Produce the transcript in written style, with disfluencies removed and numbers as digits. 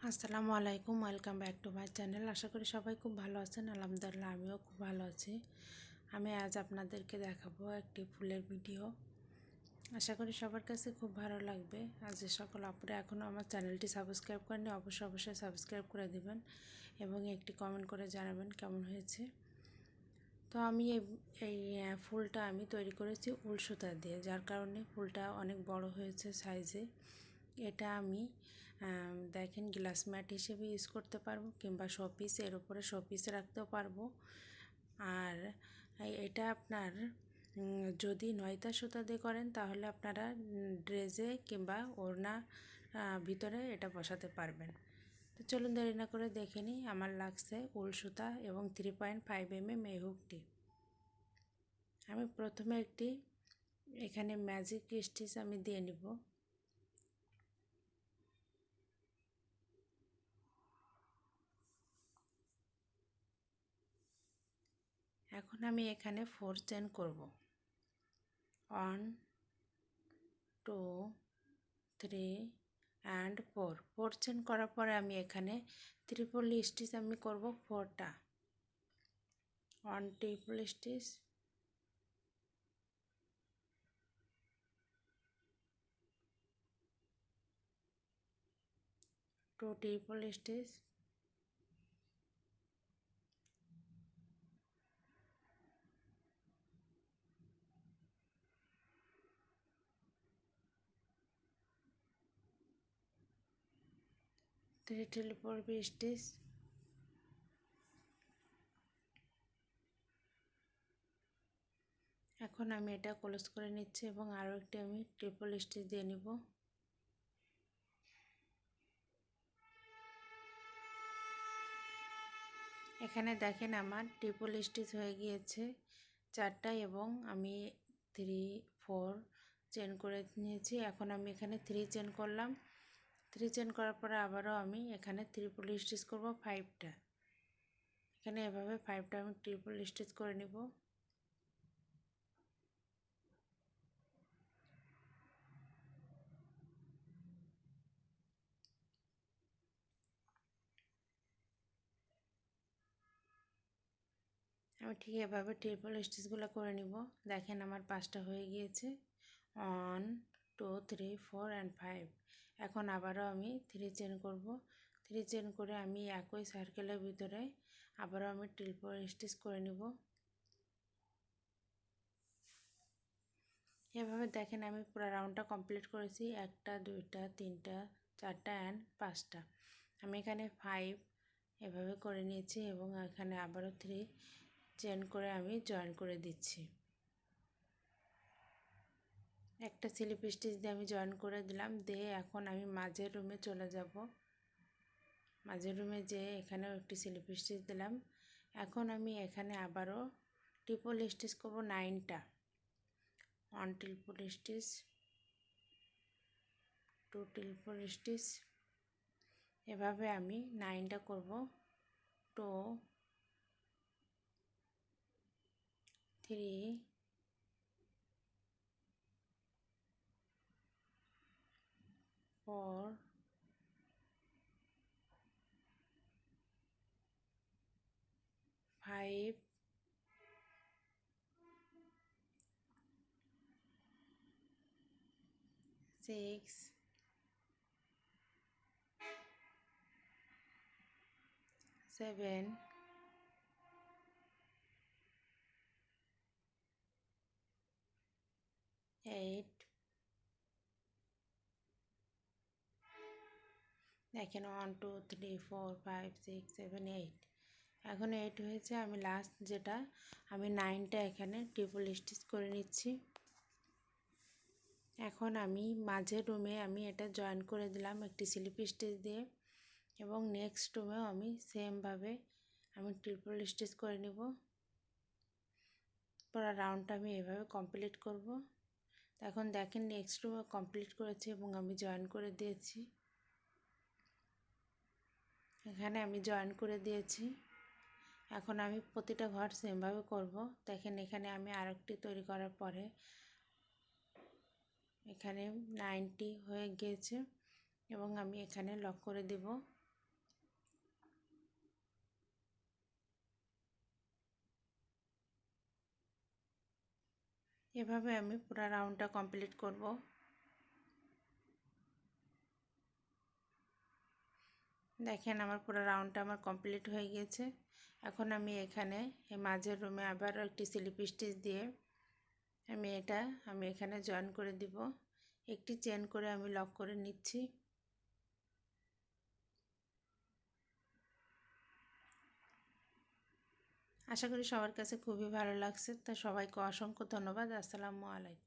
আসসালামু আলাইকুম, welcome back to my channel. আশা করি সবাই খুব ভালো আছেন। আলহামদুলিল্লাহ আমিও খুব ভালো আছি। আমি আজ আপনাদেরকে দেখাবো একটি ফুলের ভিডিও। আশা করি সবার কাছে খুব ভালো লাগবে। আজ যে সকল আপুরা এখনও আমার চ্যানেলটি সাবস্ক্রাইব করেনি অবশ্যই সাবস্ক্রাইব করে দিবেন এবং একটি কমেন্ট করে জানাবেন কেমন হয়েছে। তো আমি এই ফুলটা আমি তৈরি করেছি উল সুতা দিয়ে, যার কারণে ফুলটা অনেক বড় হয়েছে সাইজে। এটা আমি দেখেন গ্লাস ম্যাট হিসেবে ইউজ করতে পারবো কিংবা শোপিস, এর উপরে শোপিস রাখতেও পারবো। আর এটা আপনার যদি নয়তা সুতা দিয়ে করেন তাহলে আপনারা ড্রেসে কিংবা ওড়না ভিতরে এটা বসাতে পারবেন। তো চলুন দেরি না করে দেখে নিই আমার লাগছে উল সুতা এবং 3.5 mm এই হুকটি। আমি প্রথমে একটি এখানে ম্যাজিক স্টিচ আমি দিয়ে নিব। এখন আমি এখানে 4 চেন করব। 1 2 3 and 4 চেন করার পরে আমি এখানে ট্রিপল স্টিচ আমি করব 4টা। 1 triple stitch, 2 triple stitch, 3 triple stitch, এখন আমি এটা ক্লোজ করে নিচ্ছি এবং আরও একটি আমি ট্রিপল স্টিচ দিয়ে নিব। এখানে দেখেন আমার ট্রিপল স্টিচ হয়ে গিয়েছে 4টা এবং আমি 3 4 চেন করে নিয়েছি। এখন আমি এখানে 3 চেন করলাম। 3 চেন করার পরে আবারও আমি এখানে ট্রিপল স্টিচ করব 5টা। এখানে এভাবে 5টা আমি ট্রিপল স্টিচ করে নিব। আমি ঠিক এভাবে ট্রিপল স্টিচগুলো করে নিব। দেখেন আমার 5টা হয়ে গিয়েছে, 1 2 3 4 and 5। এখন আবারও আমি 3 চেন করব। 3 চেন করে আমি একই সার্কেলের ভিতরে আবারও আমি ট্রিপল স্টিচ করে নিব। এভাবে দেখেন আমি পুরো রাউন্ডটা কমপ্লিট করেছি। 1টা 2টা 3টা 4টা অ্যান্ড 5টা। আমি এখানে 5 এভাবে করে নিয়েছি এবং এখানে আবারও 3 চেন করে আমি জয়েন করে দিচ্ছি। একটা স্লিপ স্টিচ দিয়ে আমি জয়েন করে দিলাম। দিয়ে এখন আমি মাঝের রুমে চলে যাব। মাঝের রুমে যেয়ে এখানেও একটি স্লিপ স্টিচ দিলাম। এখন আমি এখানে আবারও ট্রিপল স্টিচ করব 9টা। 1 ট্রিপল স্টিচ, 2 ট্রিপল স্টিচ, এভাবে আমি 9টা করব। 2 3 4 5 6 7 8। দেখেন 1 2 3 4 5 6 7 8। এখন 8 হয়েছে। আমি লাস্ট যেটা আমি 9টা এখানে ট্রিপল স্টিচ করে নিচ্ছি। এখন আমি মাঝের রুমে আমি এটা জয়েন করে দিলাম একটি স্লিপ স্টিচ দিয়ে এবং নেক্সট রুমেও আমি সেমভাবে আমি ট্রিপল স্টিচ করে নিব। পুরো রাউন্ডটা আমি এভাবে কমপ্লিট করব। এখন দেখেন নেক্সট রুমে কমপ্লিট করেছি এবং আমি জয়েন করে দিয়েছি। এখানে আমি জয়েন করে দিয়েছি। এখন আমি প্রতিটা ঘর সেমভাবে করব। দেখেন এখানে আমি আরেকটি তৈরি করার পরে এখানে 90 হয়ে গিয়েছে এবং আমি এখানে লক করে দেব। এভাবে আমি পুরো রাউন্ডটা কমপ্লিট করব। দেখেন আমার পুরো রাউন্ডটা আমার কমপ্লিট হয়ে গিয়েছে। এখন আমি এখানে এই মাঝের রুমে আবারও একটি স্লিপ স্টিচ দিয়ে আমি এখানে জয়েন করে দিব। একটি চেন করে আমি লক করে নিচ্ছি। আশা করি সবার কাছে খুবই ভালো লাগছে। তো সবাইকে অসংখ্য ধন্যবাদ। আসসালামু আলাইকুম।